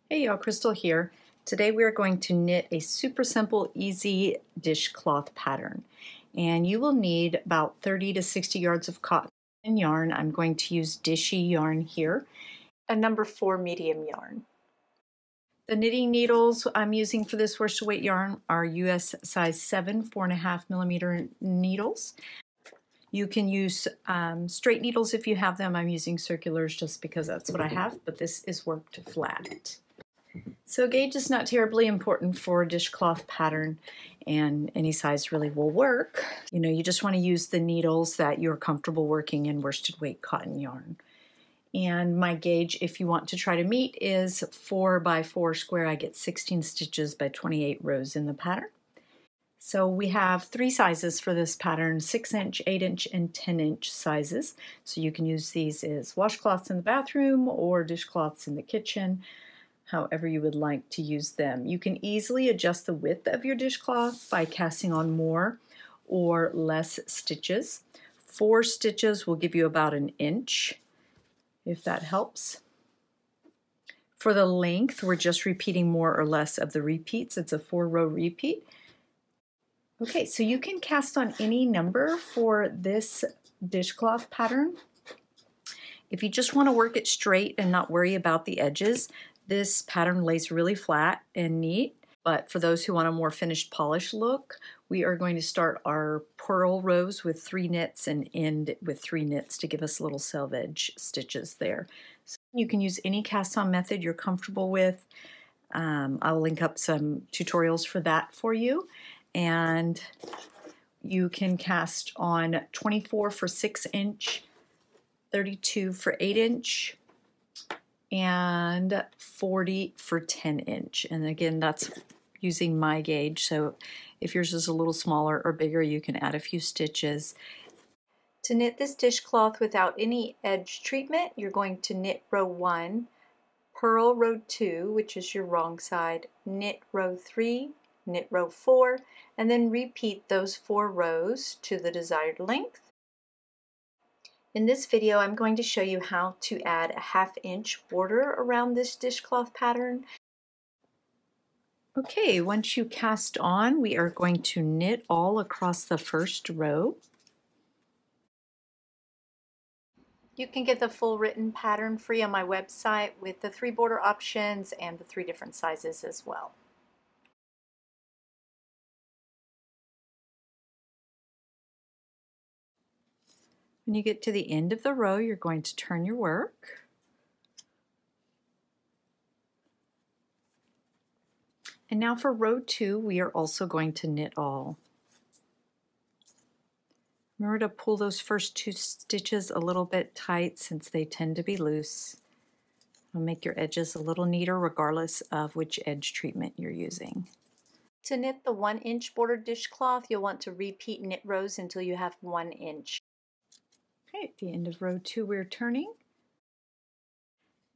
Hey y'all, Crystal here. Today we are going to knit a super simple, easy dishcloth pattern. And you will need about 30 to 60 yards of cotton yarn. I'm going to use Dishie Yarn here, a number 4 medium yarn. The knitting needles I'm using for this worsted weight yarn are US size 7, 4.5 millimeter needles. You can use straight needles if you have them. I'm using circulars just because that's what I have, but this is worked flat. So gauge is not terribly important for a dishcloth pattern, and any size really will work. You just want to use the needles that you're comfortable working in worsted weight cotton yarn. And my gauge, if you want to try to meet, is 4 by 4 square. I get 16 stitches by 28 rows in the pattern. So we have 3 sizes for this pattern, 6-inch, 8-inch, and 10-inch sizes. So you can use these as washcloths in the bathroom or dishcloths in the kitchen, however you would like to use them. You can easily adjust the width of your dishcloth by casting on more or less stitches. 4 stitches will give you about 1 inch, if that helps. For the length, we're just repeating more or less of the repeats. It's a 4-row repeat. Okay, so you can cast on any number for this dishcloth pattern. If you just want to work it straight and not worry about the edges, this pattern lays really flat and neat. But for those who want a more finished polished look, we are going to start our purl rows with 3 knits and end with 3 knits to give us little selvage stitches there. So you can use any cast on method you're comfortable with. I'll link up some tutorials for that for you. And you can cast on 24 for 6-inch, 32 for 8-inch, and 40 for 10-inch. And again, that's using my gauge. So if yours is a little smaller or bigger, you can add a few stitches. To knit this dishcloth without any edge treatment, you're going to knit row 1, purl row 2, which is your wrong side, knit row 3, knit row 4, and then repeat those 4 rows to the desired length. In this video, I'm going to show you how to add a 1/2 inch border around this dishcloth pattern. Okay, once you cast on, we are going to knit all across the first row. You can get the full written pattern free on my website with the 3 border options and the 3 different sizes as well. When you get to the end of the row, you're going to turn your work. And now for row 2, we are also going to knit all. Remember to pull those first 2 stitches a little bit tight since they tend to be loose. It'll make your edges a little neater regardless of which edge treatment you're using. To knit the 1-inch border dishcloth, you'll want to repeat knit rows until you have 1 inch. Okay, at the end of row 2, we're turning.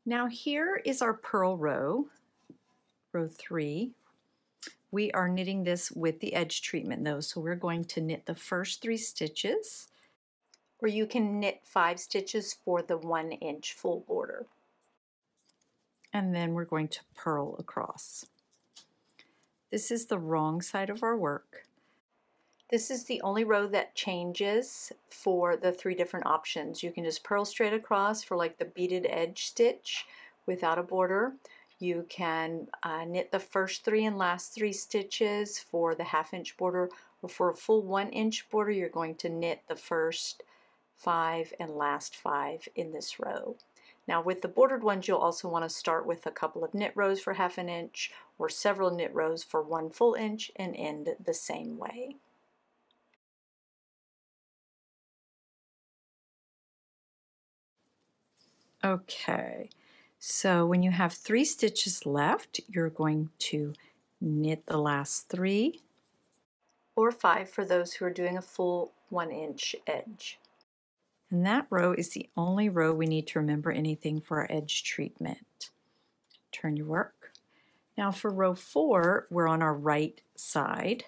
Now here is our purl row, row 3. We are knitting this with the edge treatment though, so we're going to knit the first 3 stitches, or you can knit 5 stitches for the 1-inch full border. And then we're going to purl across. This is the wrong side of our work. This is the only row that changes for the 3 different options. You can just purl straight across for like the beaded edge stitch without a border. You can knit the first 3 and last 3 stitches for the 1/2 inch border, or for a full 1-inch border, you're going to knit the first 5 and last 5 in this row. Now with the bordered ones, you'll also want to start with a couple of knit rows for 1/2 inch or several knit rows for 1 full inch and end the same way. Okay, so when you have 3 stitches left, you're going to knit the last 3, or 5 for those who are doing a full 1-inch edge. And that row is the only row we need to remember anything for our edge treatment. Turn your work. Now for row 4, we're on our right side.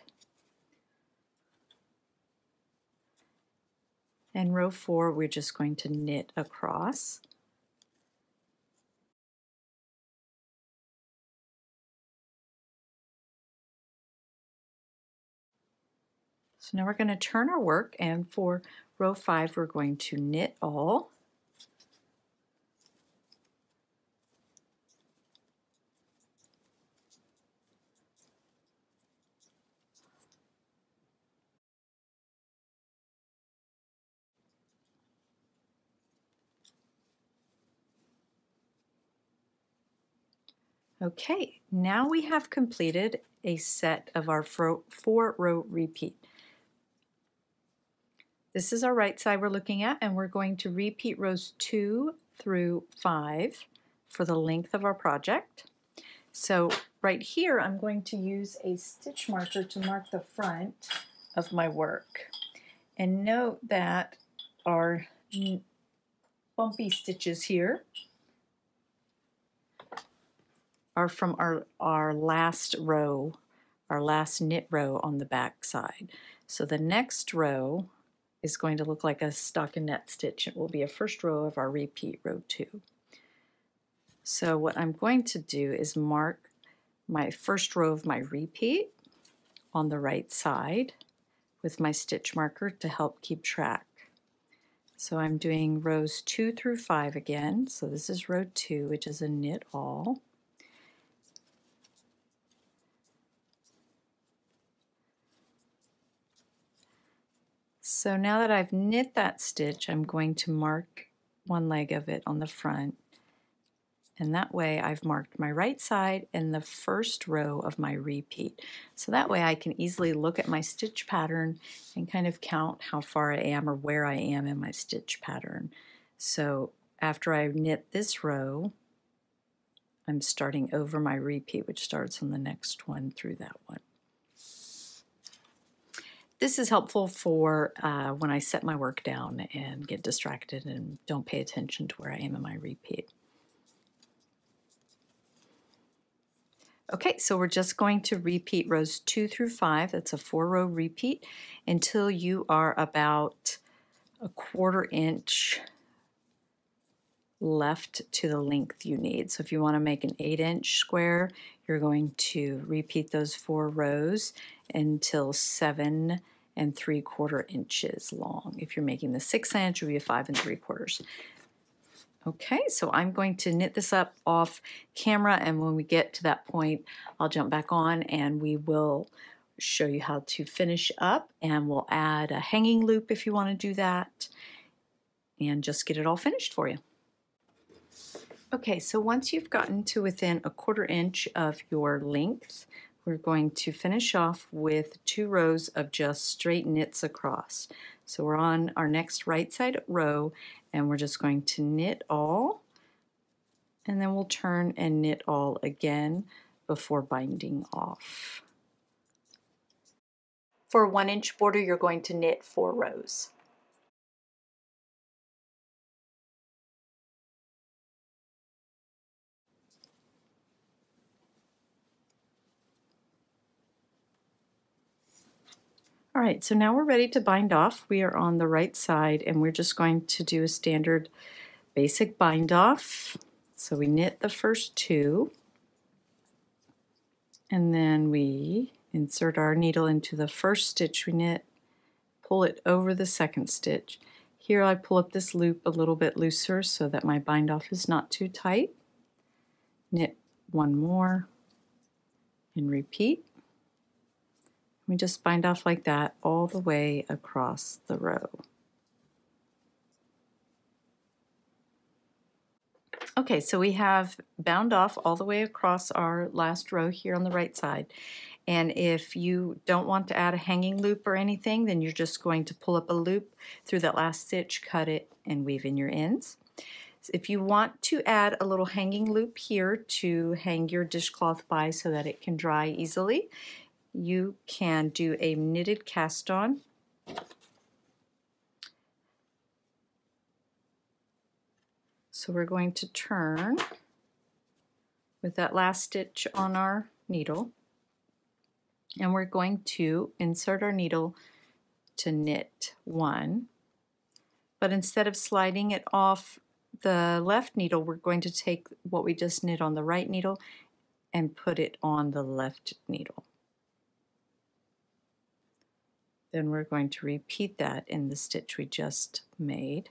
And row 4, we're just going to knit across. So now we're going to turn our work, and for row 5 we're going to knit all. Okay, now we have completed a set of our 4-row repeat. This is our right side we're looking at, and we're going to repeat rows 2 through 5 for the length of our project. So right here I'm going to use a stitch marker to mark the front of my work. And note that our bumpy stitches here are from our last row, our last knit row on the back side. So the next row is going to look like a stockinette stitch. It will be a first row of our repeat, row 2. So what I'm going to do is mark my first row of my repeat on the right side with my stitch marker to help keep track. So I'm doing rows 2 through 5 again. So this is row 2, which is a knit all. So now that I've knit that stitch, I'm going to mark one leg of it on the front, and that way I've marked my right side and the first row of my repeat. So that way I can easily look at my stitch pattern and kind of count how far I am or where I am in my stitch pattern. So after I knit this row, I'm starting over my repeat, which starts on the next one through that one. This is helpful for when I set my work down and get distracted and don't pay attention to where I am in my repeat. Okay, so we're just going to repeat rows 2 through 5. That's a 4-row repeat until you are about a 1/4 inch left to the length you need. So if you want to make an 8-inch square, you're going to repeat those 4 rows until 7 3/4 inches long. If you're making the 6-inch, it would be a 5 3/4. Okay, so I'm going to knit this up off camera, and when we get to that point, I'll jump back on and we will show you how to finish up, and we'll add a hanging loop if you want to do that, and just get it all finished for you. Okay, so once you've gotten to within a 1/4 inch of your length, we're going to finish off with 2 rows of just straight knits across. So we're on our next right side row, and we're just going to knit all, and then we'll turn and knit all again before binding off. For a 1-inch border, you're going to knit 4 rows. All right, so now we're ready to bind off. We are on the right side, and we're just going to do a standard basic bind off. So we knit the first 2, and then we insert our needle into the first stitch we knit, pull it over the second stitch. Here I pull up this loop a little bit looser so that my bind off is not too tight. Knit 1 more and repeat. We just bind off like that all the way across the row. Okay, so we have bound off all the way across our last row here on the right side. And if you don't want to add a hanging loop or anything, then you're just going to pull up a loop through that last stitch, cut it, and weave in your ends. If you want to add a little hanging loop here to hang your dishcloth by so that it can dry easily, you can do a knitted cast on. So we're going to turn with that last stitch on our needle, and we're going to insert our needle to knit 1, but instead of sliding it off the left needle, we're going to take what we just knit on the right needle and put it on the left needle. Then we're going to repeat that in the stitch we just made.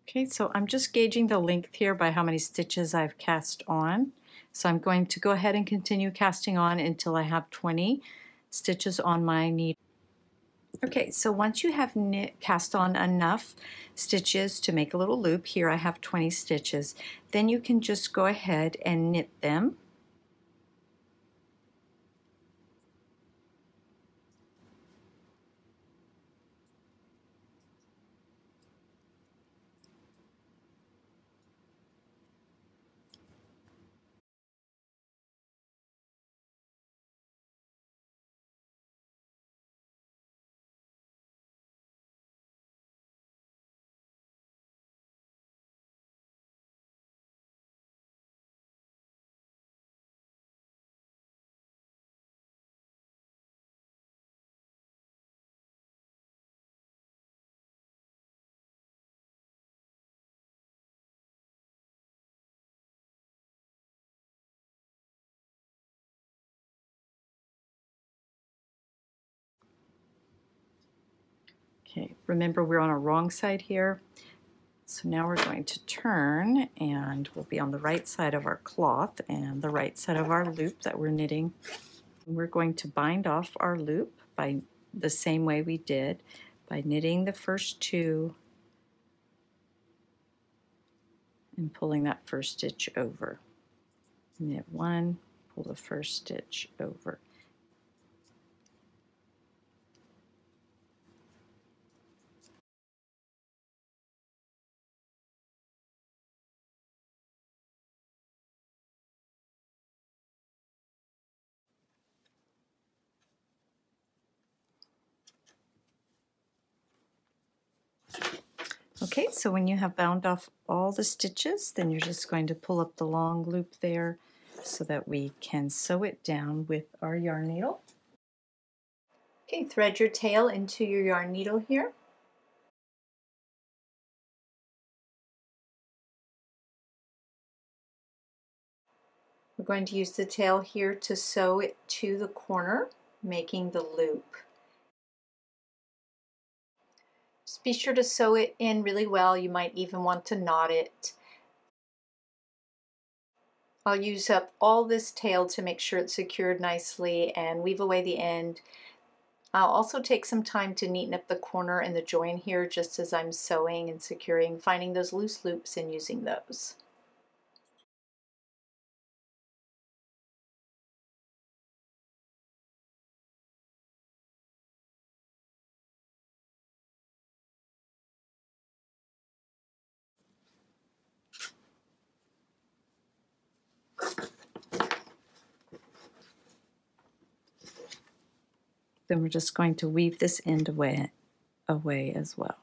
Okay, so I'm just gauging the length here by how many stitches I've cast on. So I'm going to go ahead and continue casting on until I have 20 stitches on my needle. Okay, so once you have cast on enough stitches to make a little loop, here I have 20 stitches, then you can just go ahead and knit them. Okay, remember we're on our wrong side here. So now we're going to turn and we'll be on the right side of our cloth and the right side of our loop that we're knitting. We're going to bind off our loop by the same way we did, by knitting the first two and pulling that first stitch over. Knit one, pull the first stitch over. Okay, so when you have bound off all the stitches, then you're just going to pull up the long loop there so that we can sew it down with our yarn needle. Okay, thread your tail into your yarn needle here. We're going to use the tail here to sew it to the corner, making the loop. Just be sure to sew it in really well. You might even want to knot it. I'll use up all this tail to make sure it's secured nicely and weave away the end. I'll also take some time to neaten up the corner and the join here just as I'm sewing and securing, finding those loose loops and using those. Then we're just going to weave this end away as well.